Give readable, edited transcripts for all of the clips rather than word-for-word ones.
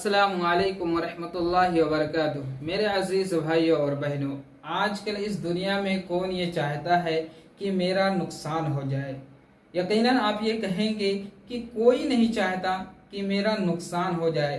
अस्सलामु अलैकुम वरहमतुल्लाहि वबरकातुह। मेरे अजीज़ भाइयों और बहनों, आजकल इस दुनिया में कौन ये चाहता है कि मेरा नुकसान हो जाए। यकीनन आप ये कहेंगे कि कोई नहीं चाहता कि मेरा नुकसान हो जाए।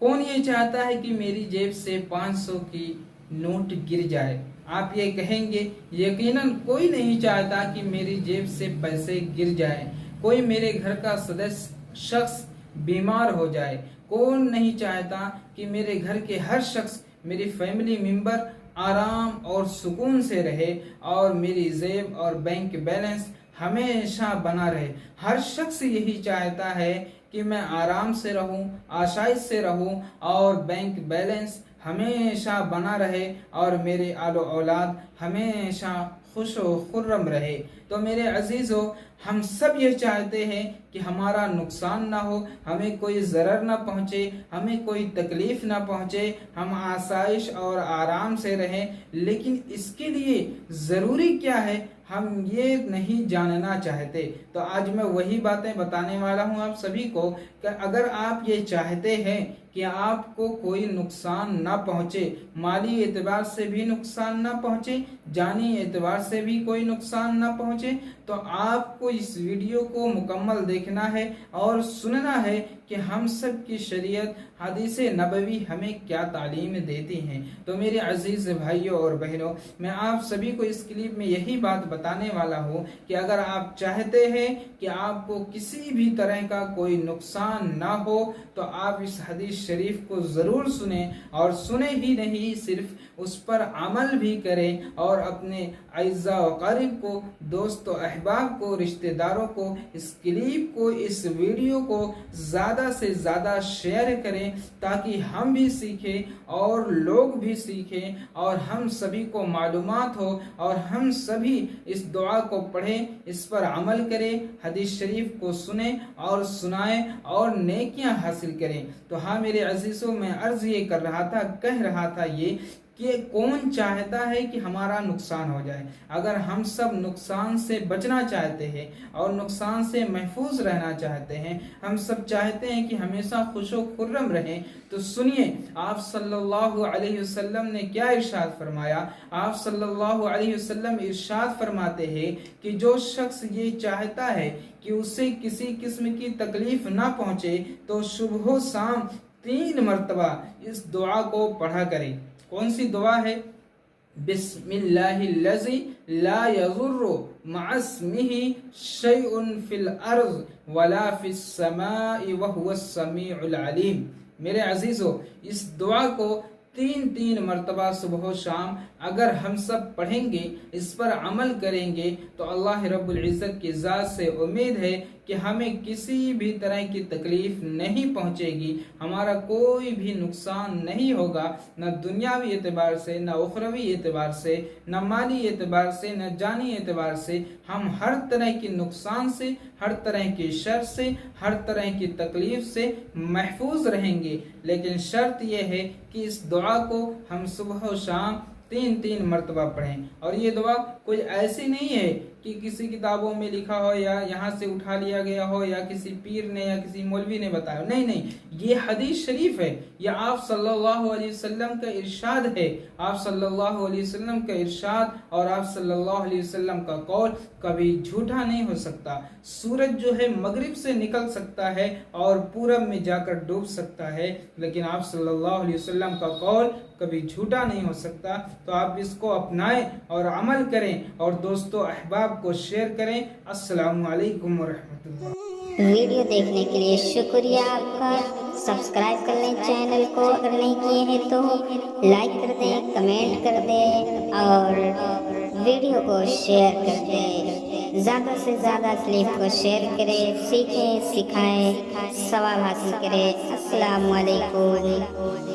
कौन ये चाहता है कि मेरी जेब से 500 की नोट गिर जाए। आप ये कहेंगे यकीनन कोई नहीं चाहता कि मेरी जेब से पैसे गिर जाए। कोई मेरे घर का सदस्य शख्स बीमार हो जाए। कौन नहीं चाहता कि मेरे घर के हर शख्स, मेरी फैमिली मेंबर आराम और सुकून से रहे और मेरी जेब और बैंक बैलेंस हमेशा बना रहे। हर शख्स यही चाहता है कि मैं आराम से रहूं, आसाइश से रहूं और बैंक बैलेंस हमेशा बना रहे और मेरे आलो औलाद हमेशा खुश व खुर्रम रहे। तो मेरे अजीज़ों, हम सब ये चाहते हैं कि हमारा नुकसान ना हो, हमें कोई ज़रर ना पहुँचे, हमें कोई तकलीफ ना पहुँचे, हम आसाइश और आराम से रहें। लेकिन इसके लिए ज़रूरी क्या है हम ये नहीं जानना चाहते। तो आज मैं वही बातें बताने वाला हूँ आप सभी को कि अगर आप ये चाहते हैं कि आपको कोई नुकसान ना पहुँचे, माली एतबार से भी नुकसान ना पहुँचे, जानी एतबार से भी कोई नुकसान ना पहुँचे, तो आपको इस वीडियो को मुकम्मल देखना है और सुनना है कि हम सब की शरीयत हदीस नबवी हमें क्या तालीम देती हैं। तो मेरे अजीज़ भाइयों और बहनों, मैं आप सभी को इस क्लिप में यही बात बताने वाला हूँ कि अगर आप चाहते हैं कि आपको किसी भी तरह का कोई नुकसान ना हो तो आप इस हदीस शरीफ को ज़रूर सुने, और सुने ही नहीं सिर्फ उस पर अमल भी करें और अपने अइज़ा व क़रीब को, दोस्तों अहबाब को, रिश्तेदारों को इस क्लिप को, इस वीडियो को ज़्यादा से ज़्यादा शेयर करें ताकि हम भी सीखें और लोग भी सीखें और हम सभी को मालूमात हो और हम सभी इस दुआ को पढ़ें, इस पर अमल करें, हदीस शरीफ को सुने और सुनाएं और नेकियां हासिल करें। तो हाँ मेरे अजीज़ों, मैं अर्ज़ ये कर रहा था, कह रहा था ये कि कौन चाहता है कि हमारा नुकसान हो जाए। अगर हम सब नुकसान से बचना चाहते हैं और नुकसान से महफूज रहना चाहते हैं, हम सब चाहते हैं कि हमेशा खुशो खुर्रम रहें, तो सुनिए आप सल्लल्लाहु अलैहि वसल्लम ने क्या इरशाद फरमाया। आप सल्लल्लाहु अलैहि वसल्लम इरशाद फरमाते हैं कि जो शख्स ये चाहता है कि उसे किसी किस्म की तकलीफ ना पहुँचे तो सुबह शाम 3 मरतबा इस दुआ को पढ़ा करें। कौन सी दुआ है? बिस्मिल्लाहिल्लज़ी ला यज़ुर्रु मअस्मिही शैउन फिल अर्ज़ वला फिस समाई व हुवस समीउल अलीम। मेरे अजीज़ों, इस दुआ को 3 मरतबा सुबह शाम अगर हम सब पढ़ेंगे, इस पर अमल करेंगे, तो अल्लाह रब्बुल इज़्ज़त की ज़ात से उम्मीद है कि हमें किसी भी तरह की तकलीफ नहीं पहुंचेगी, हमारा कोई भी नुकसान नहीं होगा, न दुनियावी एतबार से, न उखरवी एतबार से, न माली एतबार से, न जानी एतबार से। हम हर तरह के नुकसान से, हर तरह की शर से, हर तरह की तकलीफ से महफूज रहेंगे। लेकिन शर्त यह है कि इस दुआ को हम सुबह शाम 3 मरतबा पढ़ें। और ये दुआ कोई ऐसी नहीं है कि किसी किताबों में लिखा हो या यहाँ से उठा लिया गया हो या किसी पीर ने या किसी मौलवी ने बताया। नहीं नहीं, ये हदीस शरीफ है, ये आप सल्लल्लाहु अलैहि वसल्लम का इरशाद है। आप सल्लल्लाहु अलैहि वसल्लम का इरशाद और आप सल्लल्लाहु अलैहि वसल्लम का कौल कभी झूठा नहीं हो सकता। सूरज जो है मगरिब से निकल सकता है और पूरब में जाकर डूब सकता है, लेकिन आप सल्लल्लाहु अलैहि वसल्लम का कौल कभी झूठा नहीं हो सकता। तो आप इसको अपनाएं और अमल करें और दोस्तों अहबाब को शेयर करें। अस्सलामु अलैकुम वरहमतुल्लाह। वीडियो देखने के लिए शुक्रिया आपका। सब्सक्राइब कर लें चैनल को, अगर नहीं किए हैं तो लाइक कर दें, कमेंट कर दें और वीडियो को शेयर कर दें। ज़्यादा से ज़्यादा क्लिप को शेयर करें, सीखें, सिखाएं, सवाब हासिल करें। अस्सलामु अलैकुम।